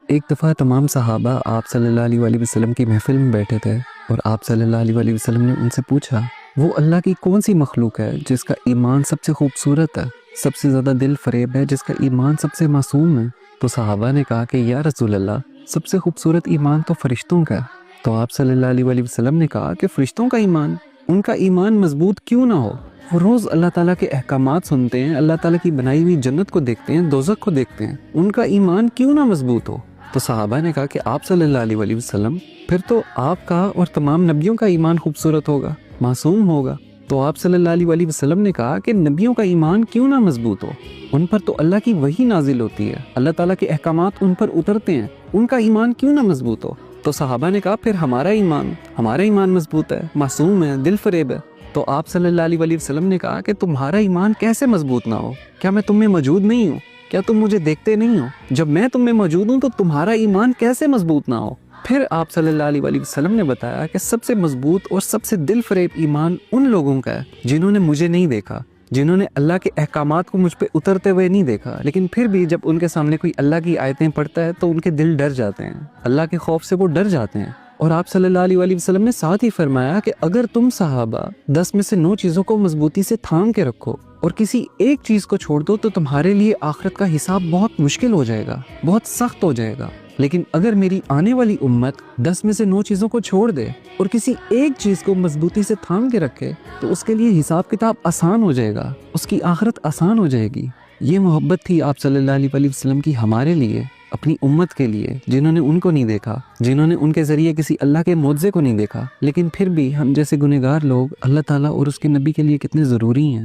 ایک دفعہ تمام صحابہ آپ صلی اللہ علیہ وسلم کی محفل میں بیٹھے تھے اور آپ صلی اللہ علیہ وسلم نے ان سے پوچھا، وہ اللہ کی کون سی مخلوق ہے جس کا ایمان سب سے خوبصورت ہے، سب سے زیادہ دل فریب ہے، جس کا ایمان سب سے معصوم ہے؟ تو صحابہ نے کہا کہ یا رسول اللہ، سب سے خوبصورت ایمان تو فرشتوں کا ہے۔ تو آپ صلی اللہ علیہ وسلم نے کہا کہ فرشتوں کا ایمان، ان کا ایمان مضبوط کیوں نہ ہو؟ وہ روز اللہ تعالیٰ کے احکامات سنتے ہیں، اللہ تعالیٰ کی بنائی ہوئی جنت کو دیکھتے ہیں، دوزخ کو دیکھتے ہیں، ان کا ایمان کیوں نہ مضبوط ہو؟ تو صحابہ نے کہا کہ آپ صلی اللہ علیہ وسلم، پھر تو آپ کا اور تمام نبیوں کا ایمان خوبصورت ہوگا، معصوم ہوگا۔ تو آپ صلی اللہ علیہ وسلم نے کہا کہ نبیوں کا ایمان کیوں نہ مضبوط ہو؟ ان پر تو اللہ کی وحی نازل ہوتی ہے، اللہ تعالیٰ کے احکامات ان پر اترتے ہیں، ان کا ایمان کیوں نہ مضبوط ہو؟ تو صحابہ نے کہا پھر ہمارا ایمان مضبوط ہے، معصوم ہے، دل فریب ہے۔ تو آپ صلی اللہ علیہ وسلم نے کہا کہ تمہارا ایمان کیسے مضبوط نہ ہو؟ کیا میں تم میں موجود نہیں ہوں؟ کیا تم مجھے دیکھتے نہیں ہو؟ جب میں تم میں موجود ہوں تو تمہارا ایمان کیسے مضبوط نہ ہو؟ پھر آپ صلی اللہ علیہ وسلم نے بتایا کہ سب سے مضبوط اور سب سے دل فریب ایمان ان لوگوں کا ہے جنہوں نے مجھے نہیں دیکھا، جنہوں نے اللہ کے احکامات کو مجھ پہ اترتے ہوئے نہیں دیکھا، لیکن پھر بھی جب ان کے سامنے کوئی اللہ کی آیتیں پڑھتا ہے تو ان کے دل ڈر جاتے ہیں، اللہ کے خوف سے وہ ڈر جاتے ہیں۔ اور آپ صلی اللہ علیہ وسلم نے ساتھ ہی فرمایا کہ اگر تم صحابہ 10 میں سے 9 چیزوں کو مضبوطی سے تھام کے رکھو اور کسی ایک چیز کو چھوڑ دو تو تمہارے لیے آخرت کا حساب بہت مشکل ہو جائے گا، بہت سخت ہو جائے گا۔ لیکن اگر میری آنے والی امت 10 میں سے 9 چیزوں کو چھوڑ دے اور کسی ایک چیز کو مضبوطی سے تھام کے رکھے تو اس کے لیے حساب کتاب آسان ہو جائے گا، اس کی آخرت آسان ہو جائے گی۔ یہ محبت تھی آپ صلی اللہ علیہ وسلم کی ہمارے لیے، اپنی امت کے لیے، جنہوں نے ان کو نہیں دیکھا، جنہوں نے ان کے ذریعے کسی اللہ کے معجزے کو نہیں دیکھا، لیکن پھر بھی ہم جیسے گنہگار لوگ اللہ تعالیٰ اور اس کے نبی کے لیے کتنے ضروری ہیں۔